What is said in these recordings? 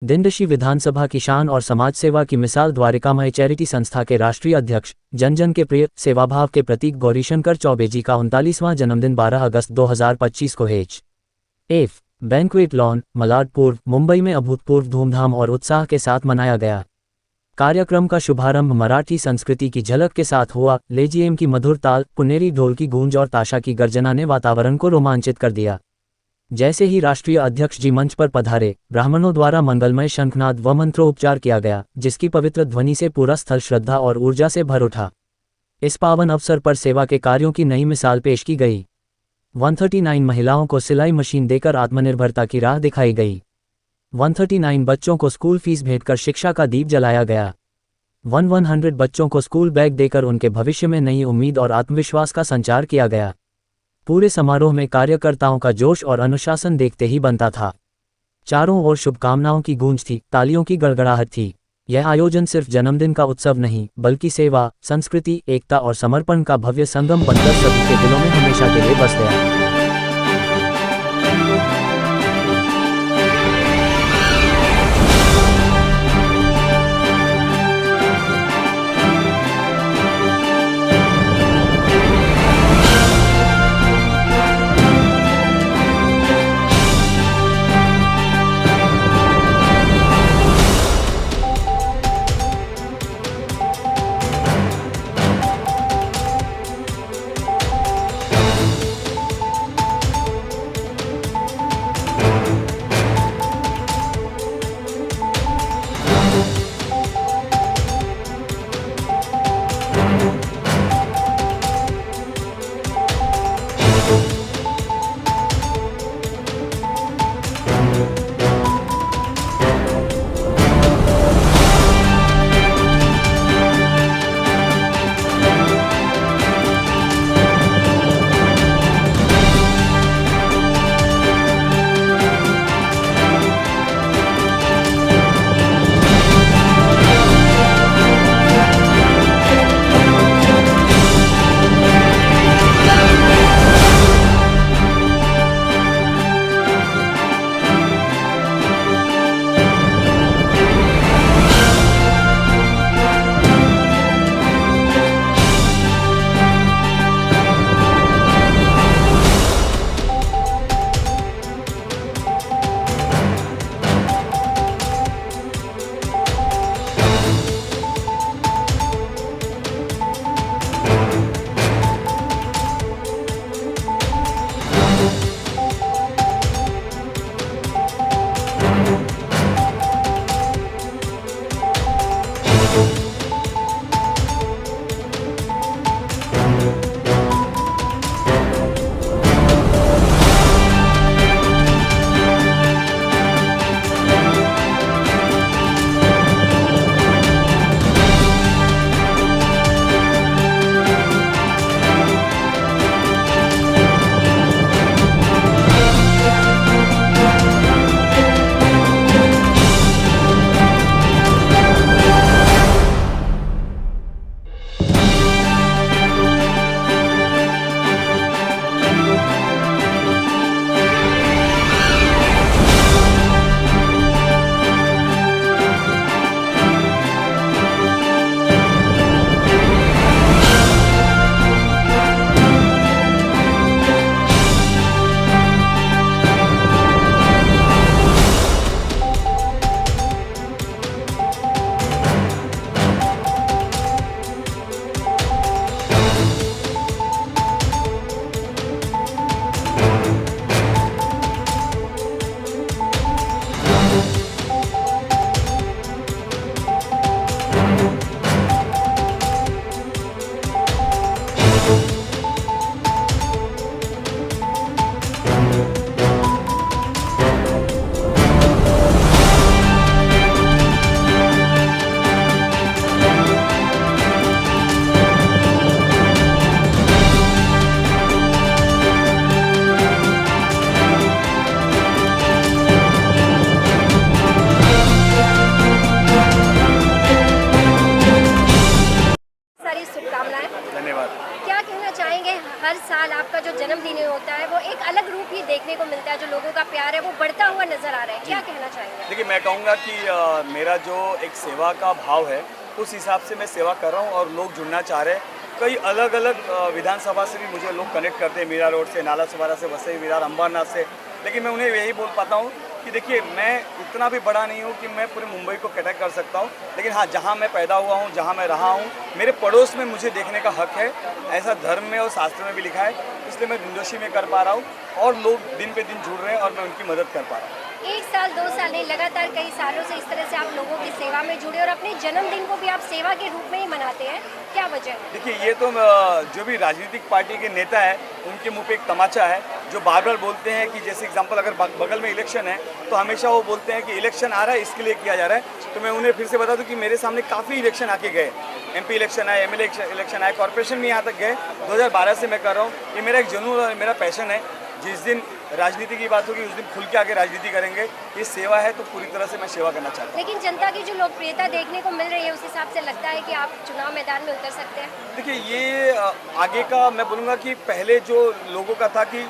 दिंडशी विधानसभा की शान और समाज सेवा की मिसाल द्वारिकामय चैरिटी संस्था के राष्ट्रीय अध्यक्ष, जन जन के प्रिय, सेवाभाव के प्रतीक गौरीशंकर चौबे जी का 39वां जन्मदिन 12 अगस्त 2025 को एफ बैंक्वेट लॉन, मलाड पूर्व, मुंबई में अभूतपूर्व धूमधाम और उत्साह के साथ मनाया गया। कार्यक्रम का शुभारंभ मराठी संस्कृति की झलक के साथ हुआ। लेजीएम की मधुर ताल, पुनेरी ढोल की गूंज और ताशा की गर्जना ने वातावरण को रोमांचित कर दिया। जैसे ही राष्ट्रीय अध्यक्ष जी मंच पर पधारे, ब्राह्मणों द्वारा मंगलमय शंखनाद व मंत्रोपचार किया गया, जिसकी पवित्र ध्वनि से पूरा स्थल श्रद्धा और ऊर्जा से भर उठा। इस पावन अवसर पर सेवा के कार्यों की नई मिसाल पेश की गई। 139 महिलाओं को सिलाई मशीन देकर आत्मनिर्भरता की राह दिखाई गई। 139 बच्चों को स्कूल फीस भेंटकर शिक्षा का दीप जलाया गया। 100 बच्चों को स्कूल बैग देकर उनके भविष्य में नई उम्मीद और आत्मविश्वास का संचार किया गया। पूरे समारोह में कार्यकर्ताओं का जोश और अनुशासन देखते ही बनता था। चारों ओर शुभकामनाओं की गूंज थी, तालियों की गड़गड़ाहट थी। यह आयोजन सिर्फ जन्मदिन का उत्सव नहीं, बल्कि सेवा, संस्कृति, एकता और समर्पण का भव्य संगम बनकर सभी के दिलों में हमेशा के लिए बस गया। बोलूँगा कि मेरा जो एक सेवा का भाव है उस हिसाब से मैं सेवा कर रहा हूँ और लोग जुड़ना चाह रहे हैं। कई अलग अलग विधानसभा से भी मुझे लोग कनेक्ट करते हैं, मीरा रोड से, नाला सुबारा से, वसई विरार, अंबरनाथ से। लेकिन मैं उन्हें यही बोल पाता हूँ कि देखिए, मैं इतना भी बड़ा नहीं हूँ कि मैं पूरे मुंबई को कैटर कर सकता हूँ, लेकिन हाँ, जहाँ मैं पैदा हुआ हूँ, जहाँ मैं रहा हूँ, मेरे पड़ोस में मुझे देखने का हक है। ऐसा धर्म में और शास्त्र में भी लिखा है, इसलिए मैं निर्दोषी में कर पा रहा हूँ और लोग दिन पे दिन जुड़ रहे हैं और मैं उनकी मदद कर पा रहा हूँ। 1 साल 2 साल नहीं, लगातार कई सालों से इस तरह से आप लोगों की सेवा में जुड़े और अपने जन्मदिन को भी आप सेवा के रूप में ही मनाते हैं, क्या वजह है? देखिए, ये तो जो भी राजनीतिक पार्टी के नेता है उनके मुंह पे एक तमाचा है, जो बार बार बोलते हैं कि जैसे एग्जांपल अगर बगल में इलेक्शन है तो हमेशा वो बोलते हैं कि इलेक्शन आ रहा है इसके लिए किया जा रहा है। तो मैं उन्हें फिर से बता दूं कि मेरे सामने काफ़ी इलेक्शन आके गए, MP इलेक्शन आए, MLA इलेक्शन आए, कॉर्पोरेशन में यहाँ तक गए। 2012 से मैं कर रहा हूँ, ये मेरा एक जुनून और मेरा पैशन है। जिस दिन राजनीति की बात होगी उस दिन खुल के आगे राजनीति करेंगे। ये सेवा है तो पूरी तरह से मैं सेवा करना चाहता हूँ। लेकिन जनता की जो लोकप्रियता देखने को मिल रही है उस हिसाब से लगता है कि आप चुनाव मैदान में उतर सकते हैं? देखिए, ये आगे का मैं बोलूँगा कि पहले जो लोगों का था कि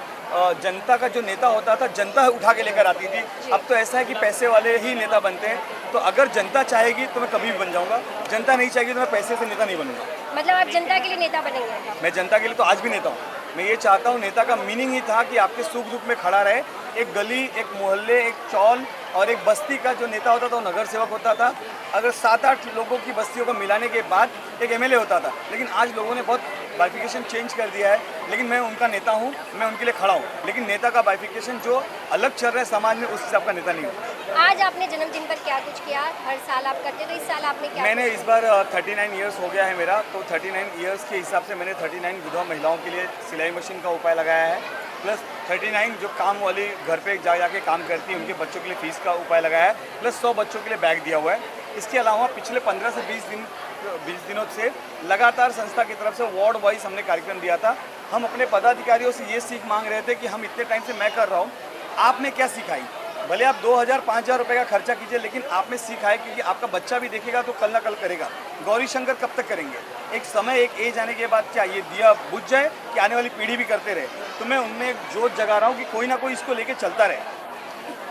जनता का जो नेता होता था जनता उठा के लेकर आती थी। अब तो ऐसा है कि पैसे वाले ही नेता बनते हैं। तो अगर जनता चाहेगी तो मैं कभी भी बन जाऊँगा, जनता नहीं चाहेगी तो मैं पैसे से नेता नहीं बनूंगा। मतलब आप जनता के लिए नेता बनेंगे? मैं जनता के लिए तो आज भी नेता हूँ। मैं ये चाहता हूँ, नेता का मीनिंग ही था कि आपके सुख दुख में खड़ा रहे। एक गली, एक मोहल्ले, एक चौल और एक बस्ती का जो नेता होता था वो नगर सेवक होता था। अगर 7-8 लोगों की बस्तियों को मिलाने के बाद एक MLA होता था। लेकिन आज लोगों ने बहुत बाइफिकेशन चेंज कर दिया है। लेकिन मैं उनका नेता हूँ, मैं उनके लिए खड़ा हूँ। लेकिन नेता का बाइफिकेशन जो अलग चल रहा है समाज में, उस हिसाब का नेता नहीं हूँ। आज आपने जन्मदिन पर क्या कुछ किया? हर साल आप करते तो इस साल आपने क्या? मैंने इस बार 39 ईयर्स हो गया है मेरा, तो 39 ईयर्स के हिसाब से मैंने 39 विधवा महिलाओं के लिए सिलाई मशीन का उपाय लगाया है, प्लस 39 जो काम वाली घर पे जाके काम करती है उनके बच्चों के लिए फीस का उपाय लगाया है, प्लस 100 बच्चों के लिए बैग दिया हुआ है। इसके अलावा पिछले 15 से 20 दिनों से लगातार संस्था की तरफ से वार्ड वाइज हमने कार्यक्रम दिया था। हम अपने पदाधिकारियों से ये सीख मांग रहे थे कि हम इतने टाइम से मैं कर रहा हूँ, आपने क्या सिखाई? भले आप 2000-5000 रुपये का खर्चा कीजिए, लेकिन आप में सीखा है क्योंकि आपका बच्चा भी देखेगा तो कल ना कल करेगा। गौरी शंकर कब तक करेंगे? एक समय, एक एज आने के बाद क्या ये दिया बुझ जाए कि आने वाली पीढ़ी भी करते रहे? तो मैं उनमें एक जोत जगा रहा हूँ कि कोई ना कोई इसको लेके चलता रहे।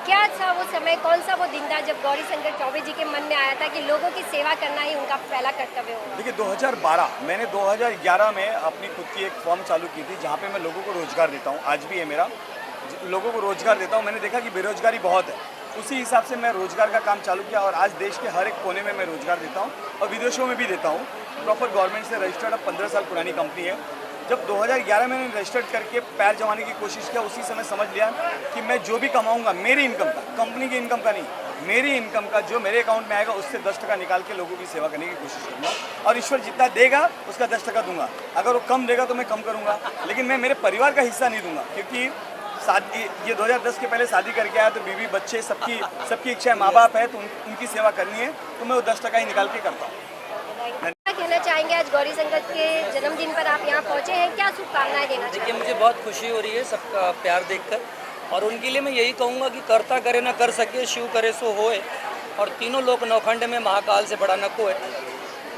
क्या था वो समय, कौन सा वो दिन था जब गौरी शंकर चौबे जी के मन में आया था कि लोगों की सेवा करना ही उनका पहला कर्तव्य होगा? देखिए, 2012 मैंने 2011 में अपनी खुद की एक फॉर्म चालू की थी जहाँ पे मैं लोगों को रोजगार देता हूँ। आज भी है मेरा, लोगों को रोजगार देता हूँ। मैंने देखा कि बेरोजगारी बहुत है, उसी हिसाब से मैं रोजगार का काम चालू किया और आज देश के हर एक कोने में मैं रोजगार देता हूँ और विदेशों में भी देता हूँ। प्रॉपर गवर्नमेंट से रजिस्टर्ड, अब 15 साल पुरानी कंपनी है। जब 2011 में मैंने रजिस्टर्ड करके पैर जमाने की कोशिश किया, उसी समय समझ लिया कि मैं जो भी कमाऊंगा मेरी इनकम का, कंपनी की इनकम का नहीं, मेरी इनकम का जो मेरे अकाउंट में आएगा उससे 10% निकाल के लोगों की सेवा करने की कोशिश करूँगा। और ईश्वर जितना देगा उसका 10% दूंगा। अगर वो कम देगा तो मैं कम करूँगा, लेकिन मैं मेरे परिवार का हिस्सा नहीं दूंगा। क्योंकि शादी, ये 2010 के पहले शादी करके आया तो बीवी बच्चे सबकी इच्छा है, माँ बाप है तो उनकी सेवा करनी है, तो मैं वो 10% ही निकाल के करता हूँ। क्या कहना चाहेंगे, आज गौरी शंकर के जन्मदिन पर आप यहाँ पहुँचे हैं, क्या शुभकामनाएं देना चाहेंगे? देखिए, मुझे बहुत खुशी हो रही है सबका प्यार देखकर, और उनके लिए मैं यही कहूँगा कि करता करे ना कर सके, शिव करे सो होए, और तीनों लोक नौखंड में महाकाल से बड़ा न कोय।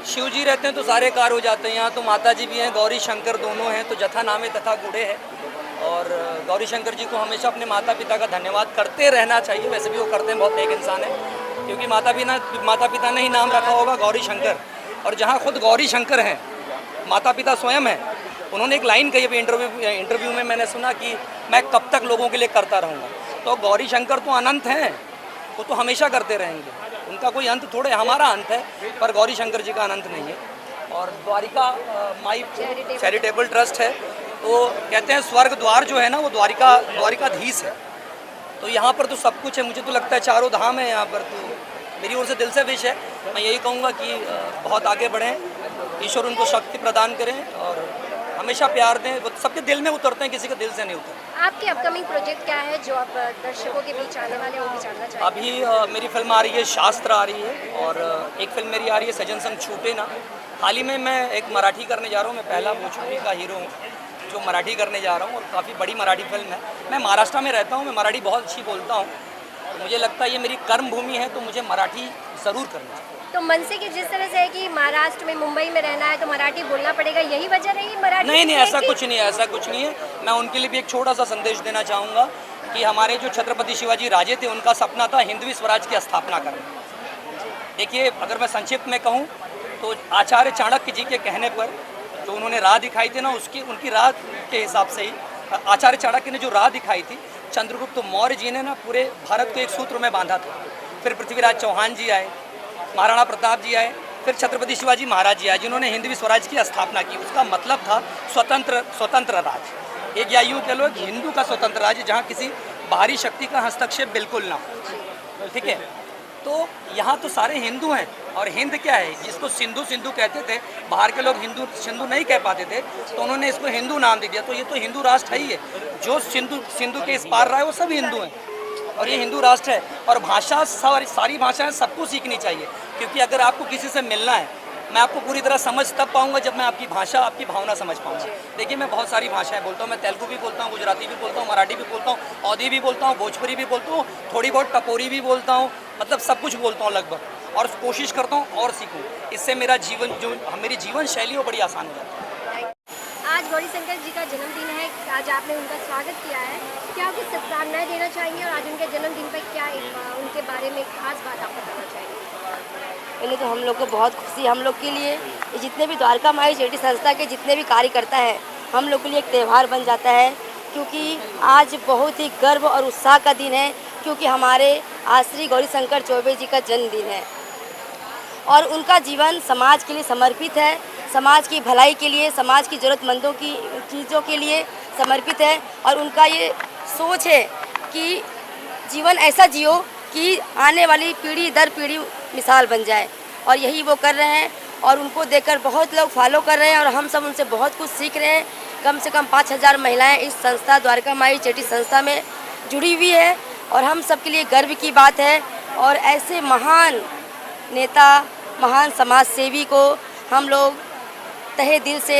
शिव जी रहते हैं तो सारे कार्य हो जाते हैं। यहाँ तो माता जी भी हैं, गौरी शंकर दोनों हैं, तो जथा नामे तथा गुड़े है। और गौरी शंकर जी को हमेशा अपने माता पिता का धन्यवाद करते रहना चाहिए। वैसे भी वो करते हैं, बहुत नेक इंसान है, क्योंकि माता पिता ने ही नाम रखा होगा गौरी शंकर। और जहाँ खुद गौरी शंकर हैं, माता पिता स्वयं हैं, उन्होंने एक लाइन कही अभी इंटरव्यू में मैंने सुना कि मैं कब तक लोगों के लिए करता रहूँगा। तो गौरी शंकर तो अनंत हैं, वो तो हमेशा करते रहेंगे, उनका कोई अंत थोड़े, हमारा अंत है पर गौरी शंकर जी का अनंत नहीं है। और द्वारिका माई चैरिटेबल ट्रस्ट है, तो कहते हैं स्वर्ग द्वार जो है ना वो द्वारिकाधीश है। तो यहाँ पर तो सब कुछ है, मुझे तो लगता है चारों धाम है यहाँ पर। तो मेरी ओर से दिल से विश है, मैं यही कहूँगा कि बहुत आगे बढ़ें, ईश्वर उनको शक्ति प्रदान करें और हमेशा प्यार दें। वो सबके दिल में उतरते हैं, किसी के दिल से नहीं उतरते। आपके अपकमिंग प्रोजेक्ट क्या है जो आप दर्शकों के बीच आने वाले हैं, वो भी जानना चाहेंगे? अभी मेरी फिल्म आ रही है शास्त्र आ रही है, और एक फिल्म मेरी आ रही है सजन संग छूटे ना। हाल ही में मैं एक मराठी करने जा रहा हूँ, मैं पहला भोजपुरी का हीरो हूँ जो मराठी करने जा रहा हूँ, और काफ़ी बड़ी मराठी फिल्म है। मैं महाराष्ट्र में रहता हूँ, मैं मराठी बहुत अच्छी बोलता हूँ, तो मुझे लगता है ये मेरी कर्म भूमि है, तो मुझे मराठी ज़रूर करना चाहिए। तो मन से कि जिस तरह से है कि महाराष्ट्र में, मुंबई में रहना है तो मराठी बोलना पड़ेगा, यही वजह रही मराठी? नहीं, ऐसा कुछ नहीं है, ऐसा कुछ नहीं है। मैं उनके लिए भी एक छोटा सा संदेश देना चाहूँगा कि हमारे जो छत्रपति शिवाजी राजे थे उनका सपना था हिंदवी स्वराज की स्थापना करना। देखिए, अगर मैं संक्षिप्त में कहूँ तो आचार्य चाणक्य जी के कहने पर जो उन्होंने राह दिखाई थी ना, उनकी राह के हिसाब से ही आचार्य चाणक्य ने जो राह दिखाई थी, चंद्रगुप्त मौर्य जी ने ना पूरे भारत को एक सूत्र में बांधा था। फिर पृथ्वीराज चौहान जी आए, महाराणा प्रताप जी आए, फिर छत्रपति शिवाजी महाराज जी आए, जिन्होंने हिंदवी स्वराज की स्थापना की। उसका मतलब था स्वतंत्र राज, एक या यूँ कह लो कि हिंदू का स्वतंत्र राज्य जहाँ किसी बाहरी शक्ति का हस्तक्षेप बिल्कुल ना हो। ठीक है, तो यहाँ तो सारे हिंदू हैं। और हिंद क्या है, जिसको सिंधु सिंधु कहते थे, बाहर के लोग हिंदू सिंधु नहीं कह पाते थे, तो उन्होंने इसको हिंदू नाम दे दिया। तो ये तो हिंदू राष्ट्र है ही है। जो सिंधु के इस पार रहा है वो सब हिंदू हैं और ये हिंदू राष्ट्र है। और भाषा, सारी भाषाएं सबको सीखनी चाहिए, क्योंकि अगर आपको किसी से मिलना है, मैं आपको पूरी तरह समझ तब पाऊंगा जब मैं आपकी भाषा, आपकी भावना समझ पाऊंगा। देखिए, मैं बहुत सारी भाषाएं बोलता हूँ। मैं तेलुगु भी बोलता हूँ, गुजराती भी बोलता हूँ, मराठी भी बोलता हूँ, अवधी भी बोलता हूँ, भोजपुरी भी बोलता हूँ, थोड़ी बहुत टपोरी भी बोलता हूँ, मतलब सब कुछ बोलता हूँ लगभग, और कोशिश करता हूँ और सीखूँ। इससे मेरा जीवन, जो मेरी जीवन शैली वो बड़ी आसान हो जाती है। आज गौरीशंकर जी का जन्मदिन है, आज आपने उनका स्वागत किया है, क्या आप कुछ शुभकामनाएं देना चाहेंगे और आज उनके जन्मदिन पर क्या उनके बारे में खास बात आप बताना चाहेंगे? पहले तो हम लोग को बहुत खुशी, हम लोग के लिए ये जितने भी द्वारका माई चैरिटी संस्था के जितने भी कार्यकर्ता हैं, हम लोग के लिए एक त्यौहार बन जाता है, क्योंकि आज बहुत ही गर्व और उत्साह का दिन है, क्योंकि हमारे आज श्री गौरीशंकर चौबे जी का जन्मदिन है और उनका जीवन समाज के लिए समर्पित है, समाज की भलाई के लिए, समाज की ज़रूरतमंदों की चीज़ों के लिए समर्पित है। और उनका ये सोच है कि जीवन ऐसा जियो कि आने वाली पीढ़ी दर पीढ़ी मिसाल बन जाए, और यही वो कर रहे हैं। और उनको देखकर बहुत लोग फॉलो कर रहे हैं और हम सब उनसे बहुत कुछ सीख रहे हैं। कम से कम 5000 महिलाएं इस संस्था द्वारका माई चैरिटी संस्था में जुड़ी हुई है और हम सब के लिए गर्व की बात है। और ऐसे महान नेता, महान समाज सेवी को हम लोग तहे दिल से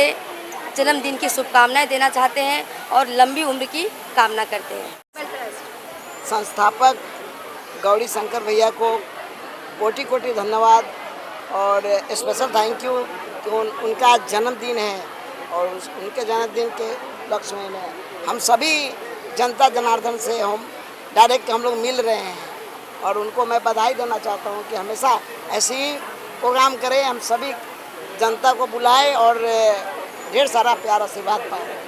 जन्मदिन की शुभकामनाएं देना चाहते हैं और लंबी उम्र की कामना करते हैं। संस्थापक गौरीशंकर भैया को कोटि कोटि धन्यवाद और स्पेशल थैंक यू कि उनका जन्मदिन है और उनके जन्मदिन के लक्ष्य में हम सभी जनता जनार्दन से हम डायरेक्ट हम लोग मिल रहे हैं और उनको मैं बधाई देना चाहता हूं कि हमेशा ऐसे ही प्रोग्राम करें, हम सभी जनता को बुलाएं और ढेर सारा प्यार आशीर्वाद पाएं।